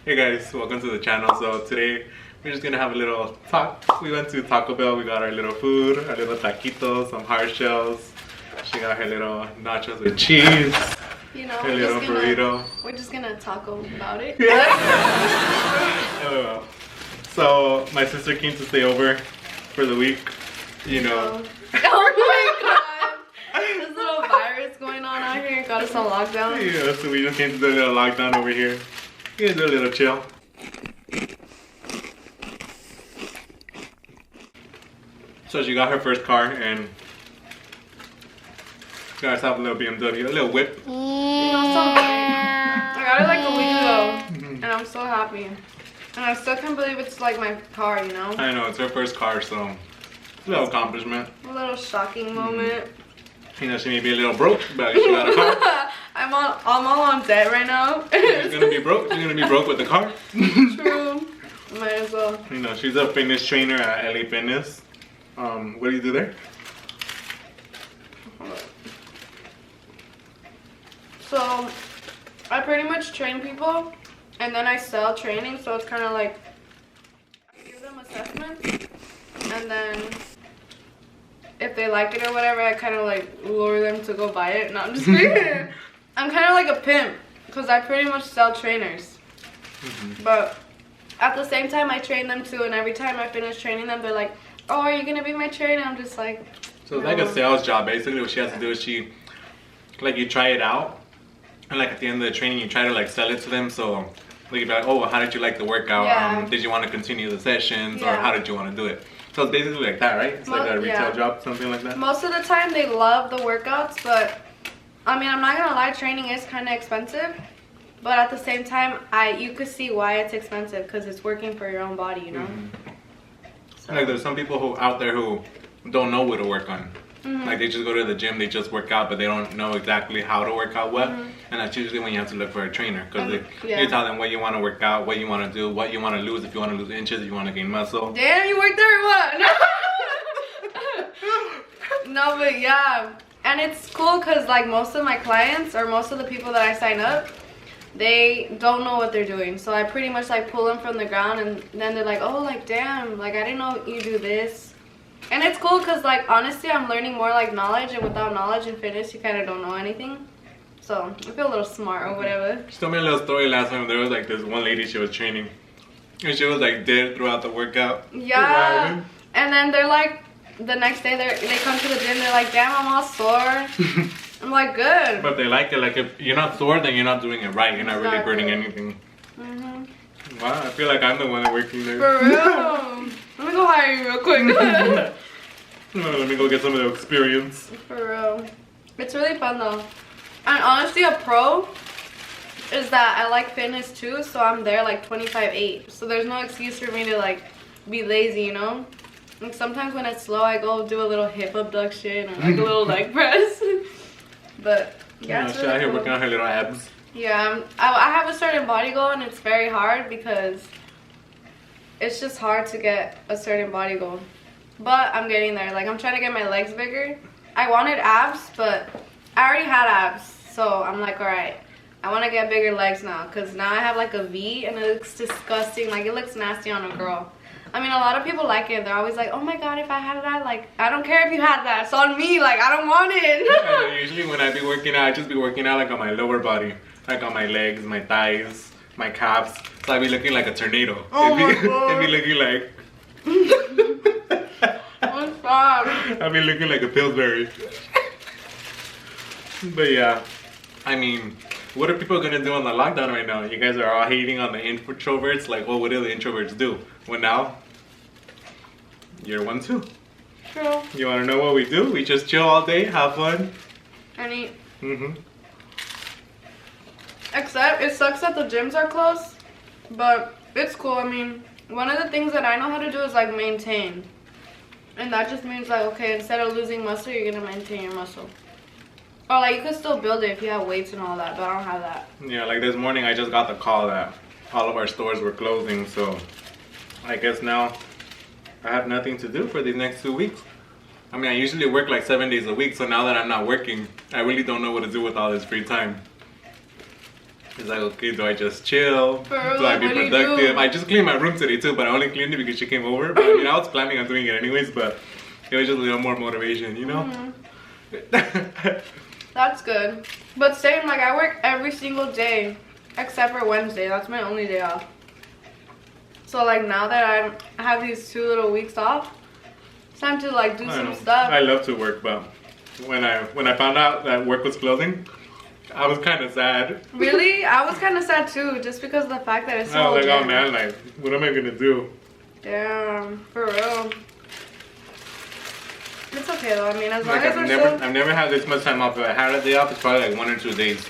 Hey guys, welcome to the channel. So today we're just gonna have a little talk. We went to Taco Bell, we got our little food, our little taquitos, some hard shells. She got her little nachos with cheese. You know, her little burrito. We're just gonna talk about it. LOL. So my sister came to stay over for the week. You know. Oh my god! This little virus going on out here got us on lockdown. Yeah, so we just came to do a little lockdown over here. You guys do a little chill. So she got her first car and got herself a little BMW, a little whip. You know something? I got it like a week ago, and I'm so happy. And I still can't believe it's like my car, you know? I know, it's her first car, so it's a little accomplishment. A little shocking moment. You know, she may be a little broke, but she got a car. I'm all on debt right now. She's gonna be broke. She's gonna be broke with the car. True. Might as well. You know, she's a fitness trainer at LA Fitness. What do you do there? So, I pretty much train people, and then I sell training, so it's kind of like, I give them assessments, and then if they like it or whatever, I kind of like lure them to go buy it. No, I'm just kidding. I'm kind of like a pimp, because I pretty much sell trainers. But at the same time, I train them too, and every time I finish training them, they're like, oh, are you going to be my trainer? I'm just like, so it's like a sales job. Basically, what she has to do is you try it out, and like at the end of the training, you try to like sell it to them. So like you'd be like, oh, how did you like the workout? Yeah. Did you want to continue the sessions, or Yeah. how did you want to do it? So it's basically like that, right? It's like a retail job, something like that. Most of the time, they love the workouts, but I mean, I'm not gonna lie, training is kind of expensive. But at the same time, you could see why it's expensive, because it's working for your own body, you know. So. Like there's some people out there who don't know what to work on. Like they just go to the gym, they just work out, but they don't know exactly how to work out what. And that's usually when you have to look for a trainer, because you tell them what you want to work out, what you want to do, what you want to lose, if you want to lose inches, if you want to gain muscle. Damn, you worked there or what? No, but yeah. And it's cool because like most of my clients, or most of the people that I sign up, they don't know what they're doing. So I pretty much like pull them from the ground, and then they're like, oh, like damn, like I didn't know you do this. And it's cool because like honestly, I'm learning more like knowledge, and without knowledge in fitness, you kind of don't know anything. So I feel a little smart or whatever. She told me a little story last time. There was like this one lady she was training, and she was like dead throughout the workout. Yeah. And then they're like, the next day they come to the gym, they're like, damn, I'm all sore. I'm like, good. But they like it. Like if you're not sore, then you're not doing it right. You're not really burning anything. Wow, I feel like I'm the one working there. For real. Let me go hire you real quick. Let me go get some of the experience. For real. It's really fun though. And honestly, a pro is that I like fitness too, so I'm there like 25/8. So there's no excuse for me to like be lazy, you know? Like sometimes when it's slow, I go do a little hip abduction or like a little leg press. But yeah, it's she's really out here cool. working on her little abs. Yeah, I have a certain body goal, and it's very hard because it's just hard to get a certain body goal. But I'm getting there. Like I'm trying to get my legs bigger. I wanted abs, but I already had abs. So I'm like, all right, I want to get bigger legs now, because now I have like a V and it looks disgusting. Like it looks nasty on a girl. I mean, a lot of people like it. They're always like, oh my god, if I had that, like, I don't care if you had that. It's on me. Like, I don't want it. Usually when I be working out, I just be working out like on my lower body. Like on my legs, my thighs, my calves. So I be looking like a tornado. Oh my god. It be looking like... What's up? I be looking like a Pillsbury. But yeah, I mean, what are people gonna do on the lockdown right now? You guys are all hating on the introverts. Like, well, what do the introverts do? Well, now, you're one too. True. You wanna know what we do? We just chill all day, have fun. And eat. Except, it sucks that the gyms are closed. But it's cool. I mean, one of the things that I know how to do is like maintain. And that just means like, okay, instead of losing muscle, you're gonna maintain your muscle. Or like you could still build it if you have weights and all that, but I don't have that. Yeah, like this morning I just got the call that all of our stores were closing, so I guess now I have nothing to do for these next 2 weeks. I mean, I usually work like 7 days a week, so now that I'm not working, I really don't know what to do with all this free time. It's like, okay, do I just chill? For real, Do I be what do you productive? do? I just cleaned my room today too, but I only cleaned it because she came over. But I mean, I was planning on doing it anyways, but it was just a little more motivation, you know? That's good. But same, like I work every single day except for Wednesday. That's my only day off. So like now that I have these 2 little weeks off, it's time to like do some stuff. I love to work, but when I found out that work was closing, I was kind of sad. Really? I was kind of sad too, just because of the fact that it's so I was like, legit. oh man, like, what am I gonna do? Damn, for real. It's okay though. I mean, as long as I've never had this much time off. If I had a day off, it's probably like 1 or 2 days.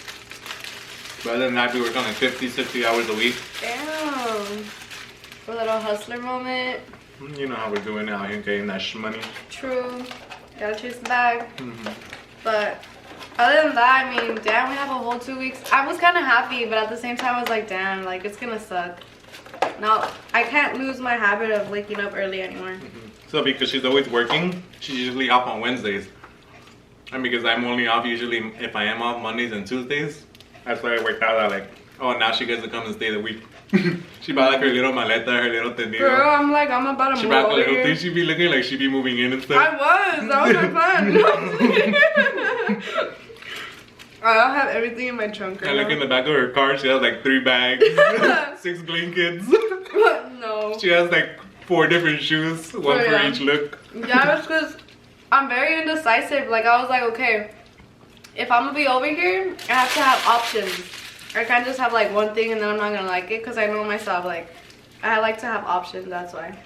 But other than that, we work on like 50, 60 hours a week. Damn. A little hustler moment. You know how we're doing out here, getting that money. True. Gotta chase the bag. But other than that, I mean, damn, we have a whole 2 weeks. I was kind of happy, but at the same time, I was like, damn, like, it's gonna suck. Now, I can't lose my habit of waking up early anymore. So because she's always working, she's usually off on Wednesdays. And because I'm only off usually, if I am off Mondays and Tuesdays, that's why I worked out that like, oh, now she gets to come and stay the week. She bought like her little maleta, her little tendido. Girl, I'm like, I'm about to She move brought the over little here. thing, she be looking like she be moving in and stuff. That was my plan. I have everything in my trunk right I look now. in the back of her car, she has like 3 bags, 6 blankets. No. She has like 4 different shoes, one for each look. Yeah, it's because I'm very indecisive. Like, I was like, okay, if I'm gonna be over here, I have to have options. I can't just have like one thing and then I'm not gonna like it, because I know myself, like, I like to have options, that's why.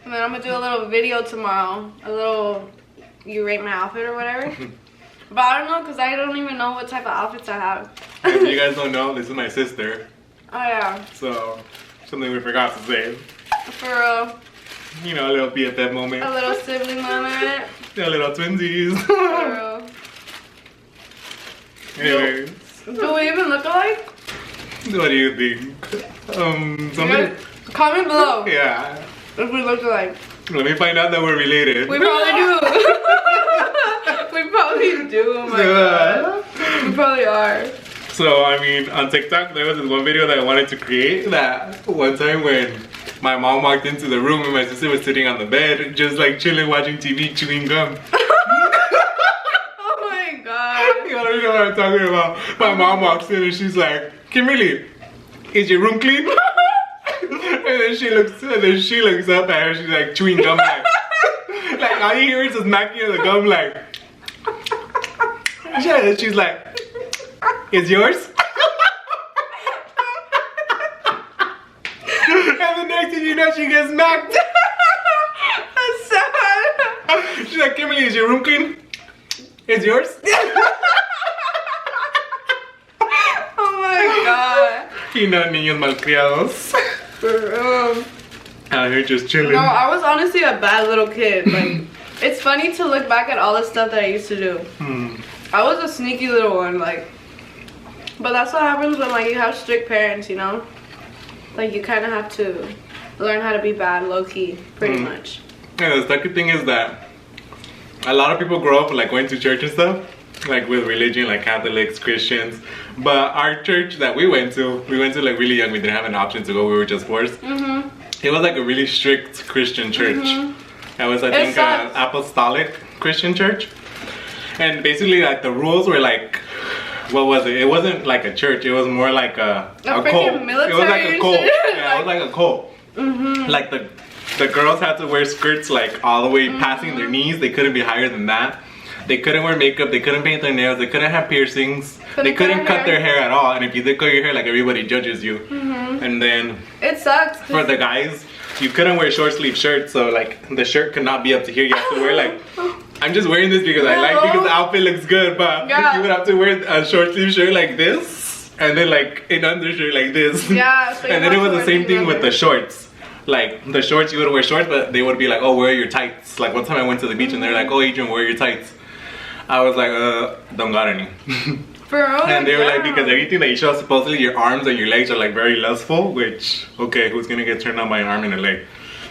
And then I'm gonna do a little video tomorrow, a little, you rate my outfit or whatever. But I don't know, because I don't even know what type of outfits I have. If you guys don't know, this is my sister. Oh yeah. So, something we forgot to say. For real. You know, a little BFF moment. A little sibling moment. A little twinsies. For real. Anyway. Do we even look alike? What do you think? Somebody... Comment below Yeah. if we look alike. Let me find out that we're related. We probably do. We probably do. Oh my god. We probably are. So, I mean, on TikTok, there was this one video that I wanted to create. That one time when my mom walked into the room and my sister was sitting on the bed, just like chilling, watching TV, chewing gum. Oh my god. You don't know what I'm talking about. My mom walks in and she's like, Kimberly, is your room clean? And then she looks up at her, she's like chewing gum like all you hear is the smacking of the gum like. Yeah, she's like, is yours? And the next thing you know, she gets smacked. That's sad. She's like, Kimberly, is your room clean? Is yours? Oh my god. You know, niños malcriados. Out here just chilling. No, I was honestly a bad little kid. Like, it's funny to look back at all the stuff that I used to do. I was a sneaky little one, like. But that's what happens when like you have strict parents, you know. Like you kind of have to learn how to be bad, low key, pretty much. Yeah, the second thing is that a lot of people grow up like going to church and stuff, like with religion, like Catholics, Christians. But our church that we went to like really young. We didn't have an option to go. We were just forced. It was like a really strict Christian church. It was, I think, an apostolic Christian church. And basically, like the rules were like, what was it? It wasn't like a church. It was more like a cult. Military it was like a cult. shit. Yeah, it was like a cult. Like the girls had to wear skirts like all the way passing their knees. They couldn't be higher than that. They couldn't wear makeup. They couldn't paint their nails. They couldn't have piercings. They couldn't cut their hair at all. And if you did cut your hair, like everybody judges you. And then it sucks. for the guys, you couldn't wear short sleeve shirts. So like the shirt could not be up to here. You have to wear like. I'm just wearing this because I like because the outfit looks good, but you would have to wear a short sleeve shirt like this, and then like an undershirt like this. Yeah. So and then it was the same thing with the shorts. Like the shorts, you would wear shorts, but they would be like, oh, where are your tights? Like one time I went to the beach and they're like, oh, Adrian, where are your tights? I was like, don't got any. For real? And they were like, because everything that you show, supposedly your arms and your legs are like very lustful, which, okay, who's gonna get turned on by an arm and a leg?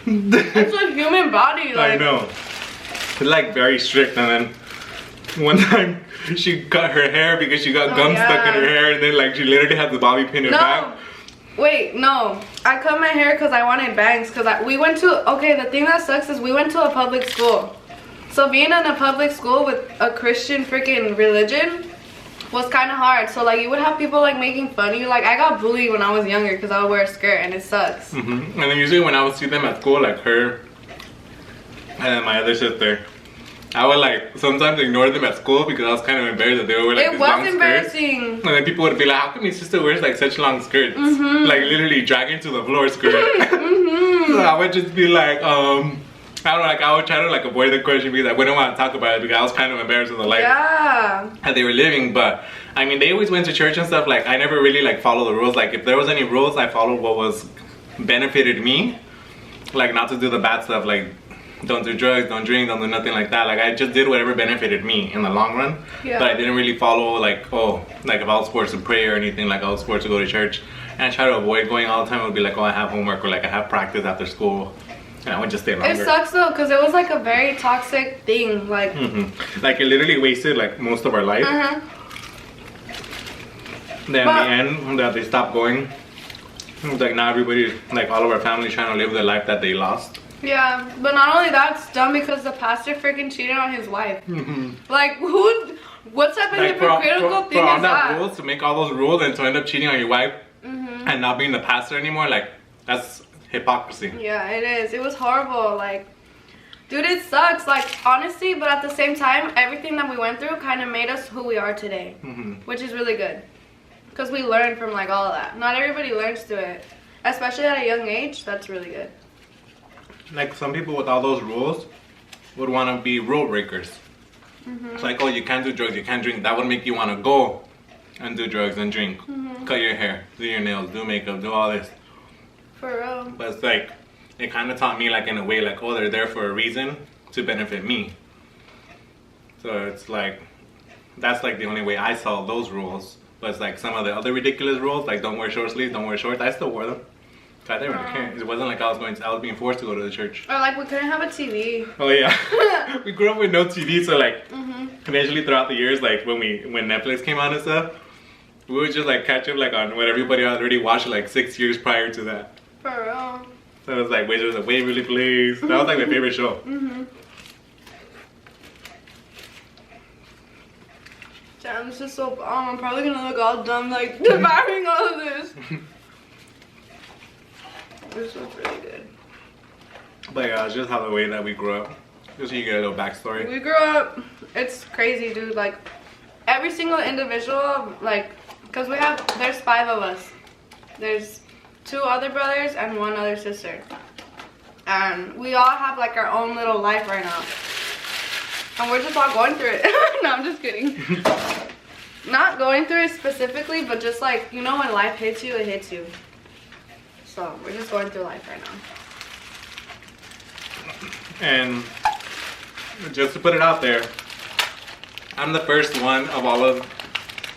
It's a human body. Like, I know. Like very strict, and then one time she cut her hair because she got gum stuck in her hair, and then like she literally had the bobby pin in her back. Wait, no. I cut my hair because I wanted bangs. Because we went to, okay, the thing that sucks is we went to a public school. So being in a public school with a Christian freaking religion was kind of hard. So like you would have people like making fun of you. Like I got bullied when I was younger because I would wear a skirt, and it sucks. And then usually when I would see them at school, like her and then my other sister, I would like sometimes ignore them at school because I was kind of embarrassed that they were like these long skirts. It was embarrassing. And then people would be like, how come your sister wears like such long skirts? Like literally dragging to the floor skirt. So I would just be like, I don't know, like I would try to like avoid the question because I wouldn't want to talk about it because I was kind of embarrassed of the life that they were living. But I mean, they always went to church and stuff. Like I never really like followed the rules. Like if there was any rules, I followed what was benefited me. Like not to do the bad stuff, like don't do drugs, don't drink, don't do nothing like that. Like I just did whatever benefited me in the long run. But I didn't really follow like, oh, like if I was forced to pray or anything, like I was forced to go to church. And I try to avoid going all the time. It would be like, oh, I have homework or like I have practice after school. And I would just stay longer. It sucks though, because it was like a very toxic thing. Like, like it literally wasted like most of our life. Then in the end, that they stopped going. It was like now everybody, like all of our family trying to live the life that they lost. Yeah, but not only that, it's dumb because the pastor freaking cheated on his wife. Like, what type of like hypocritical thing is that? Rules, to make all those rules and to end up cheating on your wife and not being the pastor anymore, like, that's hypocrisy. Yeah, it is. It was horrible. Like, dude, it sucks. Like, honestly, but at the same time, everything that we went through kind of made us who we are today, which is really good. Because we learned from, like, all of that. Not everybody learns to it. Especially at a young age, that's really good. Like some people with all those rules would want to be rule breakers. It's like, oh, you can't do drugs, you can't drink. That would make you want to go and do drugs and drink. Cut your hair, do your nails, do makeup, do all this. For real. But it's like, it kind of taught me like in a way like, oh, they're there for a reason to benefit me. So it's like, that's like the only way I saw those rules. But it's like some of the other ridiculous rules, like don't wear short sleeves, don't wear shorts. I still wore them. I didn't really care. It wasn't like I was being forced to go to the church. Or like we couldn't have a TV. Oh yeah. We grew up with no TV, so like eventually throughout the years, like when Netflix came out and stuff, we would just like catch up like on what everybody already watched like 6 years prior to that. For real. So it was like Wizards of Waverly Place. That was like my favorite show. Damn, this is so bomb. I'm probably gonna look all dumb like devouring all of this. This was really good. But yeah, it's just how the way that we grew up. Just so you get a little backstory. We grew up, it's crazy, dude. Like, every single individual, like, because there's 5 of us. There's 2 other brothers and 1 other sister. And we all have, like, our own little life right now. And we're just all going through it. No, I'm just kidding. Not going through it specifically, but just, like, you know when life hits you, it hits you. So we're just going through life right now. And just to put it out there, I'm the first one of all of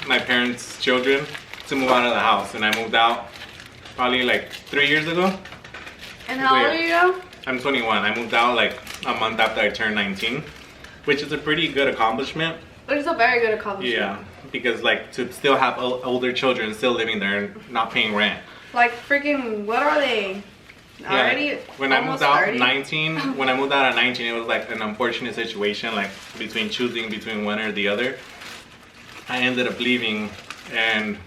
my parents' children to move out of the house. And I moved out probably like 3 years ago. And how old are you now? I'm 21. I moved out like a month after I turned 19, which is a pretty good accomplishment. It's a very good accomplishment. Yeah, because like to still have older children still living there and not paying rent. Like freaking, what are they? Already? Yeah. When I moved out at 19, when I moved out at 19, it was like an unfortunate situation, like choosing between one or the other. I ended up leaving, and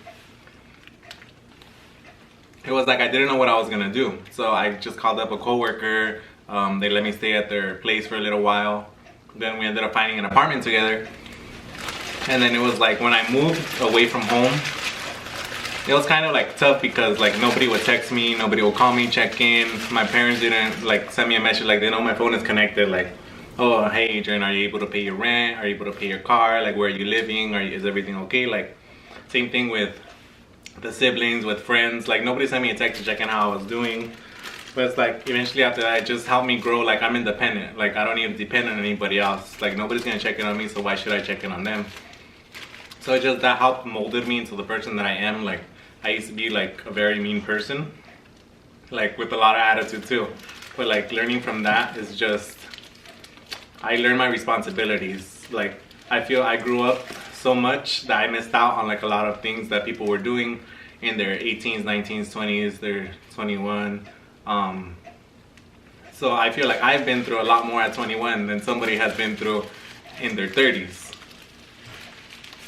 it was like I didn't know what I was gonna do. So I just called up a coworker. They let me stay at their place for a little while. Then we ended up finding an apartment together. And then it was like when I moved away from home, it was kind of like tough because like nobody would text me, nobody would call me, check in. My parents didn't like send me a message like they know my phone is connected, like, oh, hey Adrian, are you able to pay your rent? Are you able to pay your car? Like, where are you living? Is everything okay? Like, same thing with the siblings, with friends. Like, nobody sent me a text to check in how I was doing. But it's like eventually after that, it just helped me grow. Like, I'm independent. Like, I don't even depend on anybody else. Like, nobody's gonna check in on me, so why should I check in on them? So it just, that helped molded me into the person that I am. Like, I used to be like a very mean person, like with a lot of attitude too. But like learning from that is just, I learned my responsibilities. Like I feel I grew up so much that I missed out on like a lot of things that people were doing in their 18s, 19s, 20s, they're 21. So I feel like I've been through a lot more at 21 than somebody has been through in their 30s.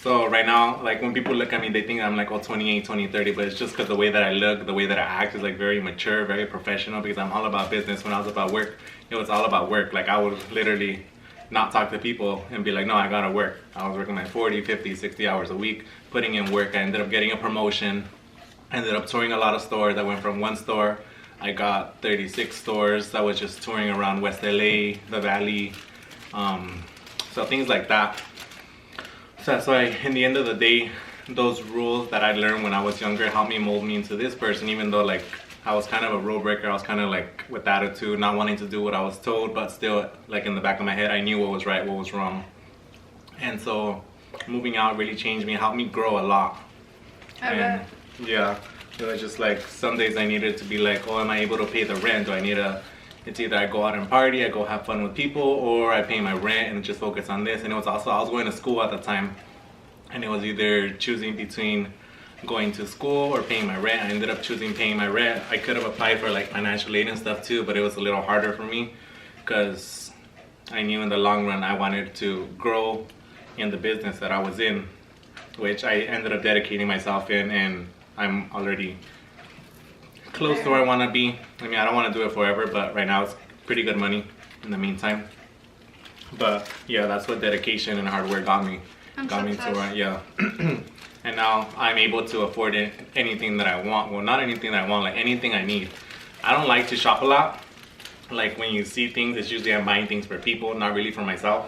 So right now, like when people look at me, they think I'm like, oh, 28, 20, 30, but it's just because the way that I look, the way that I act is like very mature, very professional, because I'm all about business. When I was about work, it was all about work. Like I would literally not talk to people and be like, no, I gotta work. I was working like 40, 50, 60 hours a week, putting in work. I ended up getting a promotion. I ended up touring a lot of stores. I went from one store, I got 36 stores. I was just touring around West LA, the Valley, so things like that. So that's why in the end of the day, those rules that I learned when I was younger helped me mold me into this person, even though like I was kind of a rule breaker. I was kind of like with attitude, not wanting to do what I was told, but still like in the back of my head, I knew what was right, what was wrong. And so moving out really changed me, helped me grow a lot. I bet. Yeah, it was just like some days I needed to be like, oh, am I able to pay the rent? Do I need a, it's either I go out and party, I go have fun with people, or I pay my rent and just focus on this. And it was also, I was going to school at the time, and it was either choosing between going to school or paying my rent. I ended up choosing paying my rent. I could have applied for like financial aid and stuff too, but it was a little harder for me because I knew in the long run I wanted to grow in the business that I was in, which I ended up dedicating myself in, and I'm already close to where I want to be. I mean, I don't want to do it forever, but right now it's pretty good money in the meantime. But yeah, that's what dedication and hard work got me. Got me to where, yeah. And now I'm able to afford anything that I want. Well, not anything that I want, like anything I need. I don't like to shop a lot. Like when you see things, it's usually I'm buying things for people, not really for myself.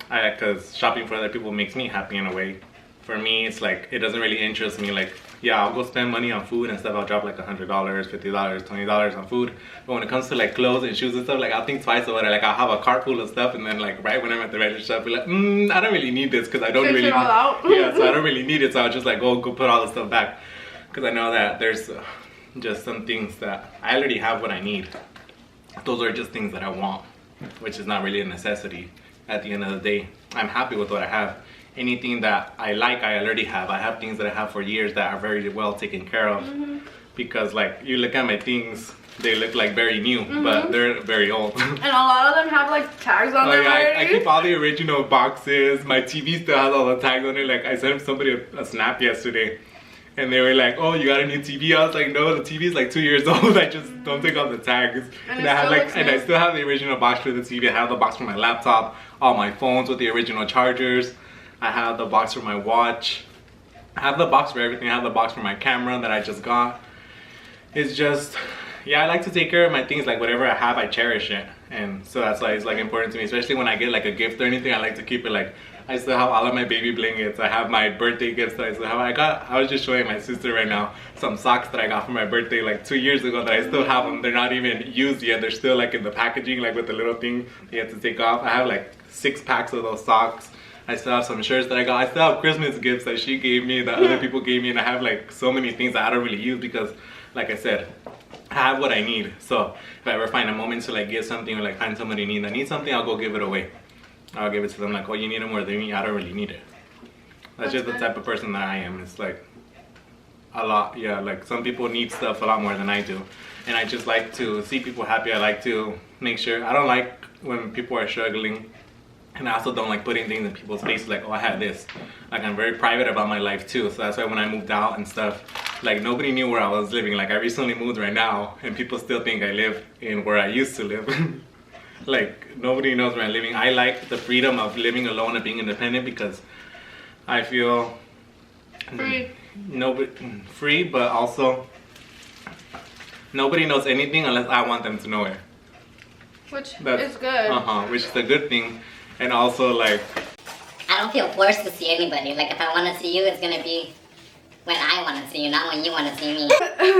Because shopping for other people makes me happy in a way. For me, it's like, it doesn't really interest me. Like, yeah, I'll go spend money on food and stuff. I'll drop like $100, $50, $20 on food. But when it comes to like clothes and shoes and stuff, like I'll think twice about it. Like I'll have a cart full of stuff, and then like right when I'm at the register, I'll be like, I don't really need this because I don't really. Yeah, so I don't really need it. So I'll just like go put all the stuff back because I know that there's just some things that I already have what I need. Those are just things that I want, which is not really a necessity. At the end of the day, I'm happy with what I have. Anything that I like, I already have. I have things that I have for years that are very well taken care of. Because like you look at my things, they look like very new, but they're very old. And a lot of them have like tags on them already. I keep all the original boxes. My TV still has all the tags on it. Like I sent somebody a snap yesterday, and they were like, "Oh, you got a new TV?" I was like, "No, the TV is like 2 years old. I just don't take off the tags." And I have like, and I still have the original box for the TV. I have the box for my laptop, all my phones with the original chargers. I have the box for my watch. I have the box for everything. I have the box for my camera that I just got. It's just, yeah, I like to take care of my things. Like whatever I have, I cherish it. And so that's why it's like important to me, especially when I get like a gift or anything. I like to keep it like, I still have all of my baby blankets. I have my birthday gifts that I still have. I was just showing my sister right now some socks that I got for my birthday like 2 years ago that I still have them. They're not even used yet. They're still like in the packaging, like with the little thing you have to take off. I have like 6 packs of those socks. I still have some shirts that I got. I still have Christmas gifts that she gave me, that other people gave me, and I have like so many things that I don't really use because, like I said, I have what I need. So if I ever find a moment to like get something or like find somebody that needs something, I'll go give it away. I'll give it to them like, oh, you need it more than me? I don't really need it. That's just the type of person that I am. It's like a lot, yeah, like some people need stuff a lot more than I do. And I just like to see people happy. I like to make sure, I don't like when people are struggling. And I also don't like putting things in people's faces like, oh, I had this. Like, I'm very private about my life too. So that's why when I moved out and stuff, like nobody knew where I was living. Like I recently moved right now and people still think I live in where I used to live. Like nobody knows where I'm living. I like the freedom of living alone and being independent because I feel free, but also nobody knows anything unless I want them to know it. Which is good. Which is a good thing. And also like, I don't feel forced to see anybody. Like if I want to see you, it's gonna be when I want to see you, not when you want to see me.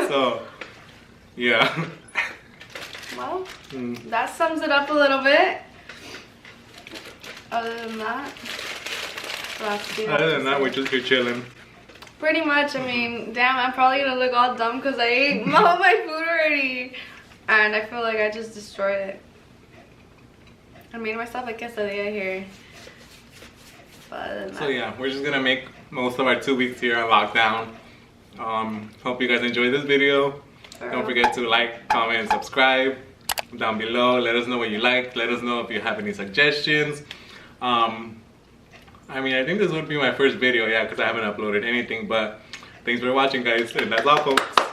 So, yeah. Well, that sums it up a little bit. Other than that, we're just here chilling. Pretty much. I mean, damn, I'm probably gonna look all dumb because I ate all my food already, and I feel like I just destroyed it. I made myself a quesadilla here. So yeah, we're just gonna make most of our 2 weeks here on lockdown. Hope you guys enjoyed this video. Don't forget to like, comment, and subscribe down below. Let us know what you like. Let us know if you have any suggestions. I mean, I think this would be my first video, yeah, because I haven't uploaded anything. But thanks for watching, guys, and that's all, folks.